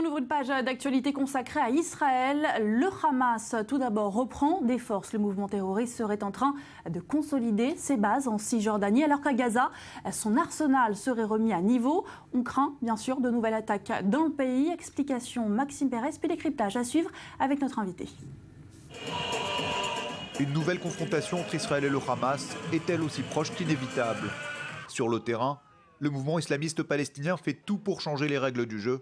On ouvre une page d'actualité consacrée à Israël. Le Hamas, tout d'abord, reprend des forces. Le mouvement terroriste serait en train de consolider ses bases en Cisjordanie, alors qu'à Gaza, son arsenal serait remis à niveau. On craint, bien sûr, de nouvelles attaques dans le pays. Explication Maxime Pérez, puis décryptage à suivre avec notre invité. Une nouvelle confrontation entre Israël et le Hamas est-elle aussi proche qu'inévitable? Sur le terrain, le mouvement islamiste palestinien fait tout pour changer les règles du jeu.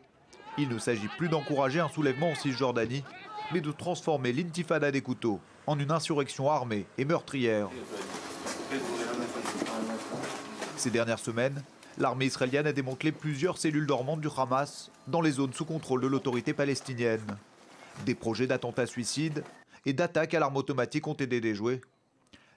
Il ne s'agit plus d'encourager un soulèvement en Cisjordanie, mais de transformer l'intifada des couteaux en une insurrection armée et meurtrière. Ces dernières semaines, l'armée israélienne a démantelé plusieurs cellules dormantes du Hamas dans les zones sous contrôle de l'autorité palestinienne. Des projets d'attentats suicides et d'attaques à l'arme automatique ont été déjoués.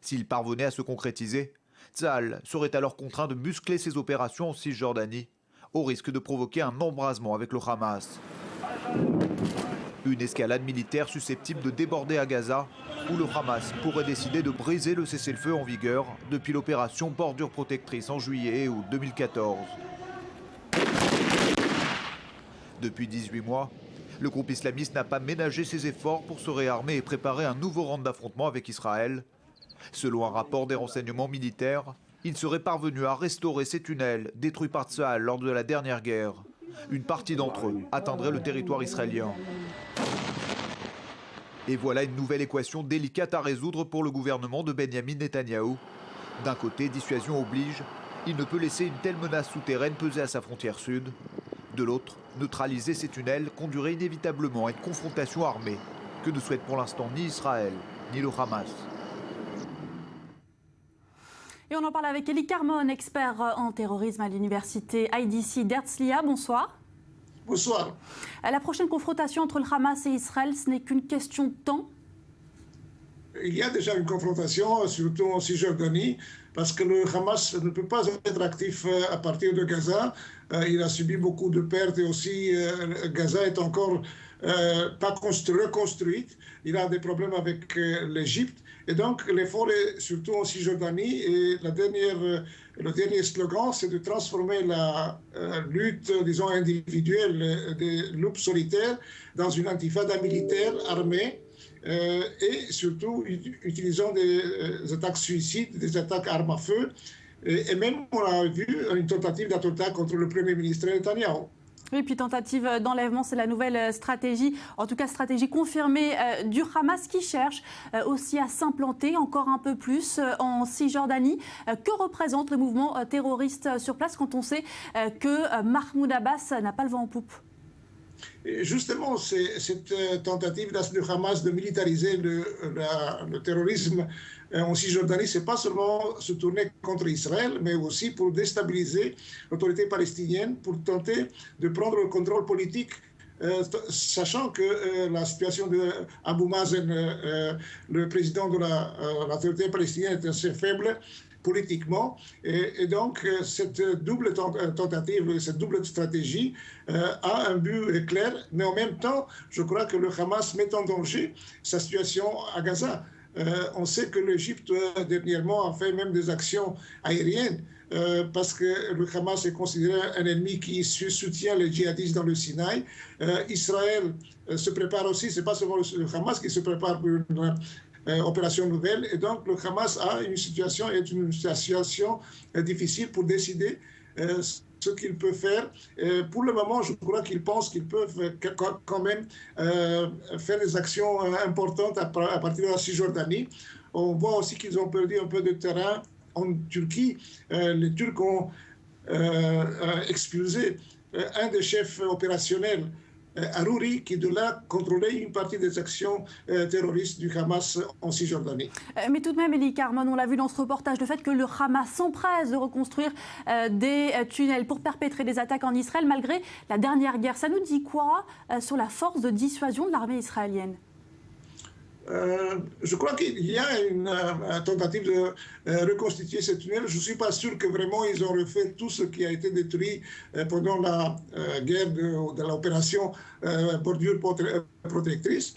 S'ils parvenaient à se concrétiser, Tsahal serait alors contraint de muscler ses opérations en Cisjordanie, au risque de provoquer un embrasement avec le Hamas. Une escalade militaire susceptible de déborder à Gaza, où le Hamas pourrait décider de briser le cessez-le-feu en vigueur depuis l'opération Bordure Protectrice en juillet et août 2014. Depuis 18 mois, le groupe islamiste n'a pas ménagé ses efforts pour se réarmer et préparer un nouveau round d'affrontement avec Israël. Selon un rapport des renseignements militaires, il serait parvenu à restaurer ces tunnels détruits par Tsahal lors de la dernière guerre. Une partie d'entre eux atteindrait le territoire israélien. Et voilà une nouvelle équation délicate à résoudre pour le gouvernement de Benyamin Netanyahou. D'un côté, dissuasion oblige, il ne peut laisser une telle menace souterraine peser à sa frontière sud. De l'autre, neutraliser ces tunnels conduirait inévitablement à une confrontation armée que ne souhaite pour l'instant ni Israël ni le Hamas. Et on en parle avec Elie Carmon, expert en terrorisme à l'université IDC d'Herzliya. Bonsoir. Bonsoir. La prochaine confrontation entre le Hamas et Israël, ce n'est qu'une question de temps? Il y a déjà une confrontation, surtout en Cisjordanie, parce que le Hamas ne peut pas être actif à partir de Gaza. Il a subi beaucoup de pertes et aussi Gaza est encore pas reconstruite. Il a des problèmes avec l'Égypte. Et donc l'effort est surtout en Cisjordanie. Et le dernier slogan, c'est de transformer la lutte, disons, individuelle des loups solitaires dans une intifada militaire armée. Et surtout utilisant des attaques suicides, des attaques armes à feu. Et même, on a vu une tentative d'attentat contre le Premier ministre Netanyahou. Oui, puis tentative d'enlèvement, c'est la nouvelle stratégie, en tout cas stratégie confirmée du Hamas qui cherche aussi à s'implanter encore un peu plus en Cisjordanie. Que représente le mouvement terroriste sur place quand on sait que Mahmoud Abbas n'a pas le vent en poupe? Et justement, cette tentative du Hamas de militariser le terrorisme en Cisjordanie, ce n'est pas seulement se tourner contre Israël, mais aussi pour déstabiliser l'autorité palestinienne, pour tenter de prendre le contrôle politique, sachant que la situation d'Abou Mazen, le président de l'autorité palestinienne, est assez faible politiquement. Et donc, cette double tentative, cette double stratégie a un but clair, mais en même temps, je crois que le Hamas met en danger sa situation à Gaza. On sait que l'Égypte, dernièrement, a fait même des actions aériennes parce que le Hamas est considéré un ennemi qui soutient les djihadistes dans le Sinaï. Israël se prépare aussi, ce n'est pas seulement le Hamas qui se prépare pour une opération nouvelle. Et donc, le Hamas est une situation difficile pour décider ce qu'il peut faire. Pour le moment, je crois qu'ils pensent qu'ils peuvent quand même faire des actions importantes à partir de la Cisjordanie. On voit aussi qu'ils ont perdu un peu de terrain en Turquie. Les Turcs ont expulsé un des chefs opérationnels, Harouri, qui de là contrôlait une partie des actions terroristes du Hamas en Cisjordanie. Mais tout de même, Elie Carmon, on l'a vu dans ce reportage, le fait que le Hamas s'empresse de reconstruire des tunnels pour perpétrer des attaques en Israël malgré la dernière guerre, ça nous dit quoi sur la force de dissuasion de l'armée israélienne? Je crois qu'il y a une tentative de reconstituer ces tunnels. Je ne suis pas sûr que vraiment ils ont refait tout ce qui a été détruit pendant la guerre de l'opération Bordure Protectrice.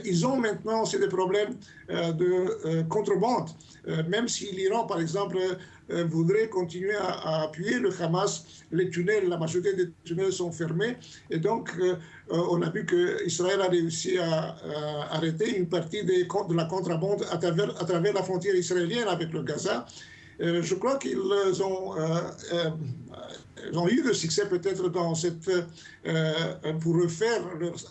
Ils ont maintenant aussi des problèmes de contrebande. Même si l'Iran, par exemple, voudraient continuer à appuyer le Hamas. Les tunnels, la majorité des tunnels sont fermés. Et donc, on a vu qu'Israël a réussi à arrêter une partie de la contrebande à travers la frontière israélienne avec le Gaza. Je crois qu'ils ont eu le succès peut-être dans pour refaire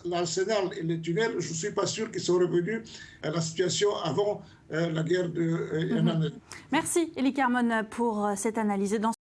l'arsenal et les tunnels. Je ne suis pas sûr qu'ils sont revenus à la situation avant la guerre de Yemen. Merci Élie Carmon pour cette analyse.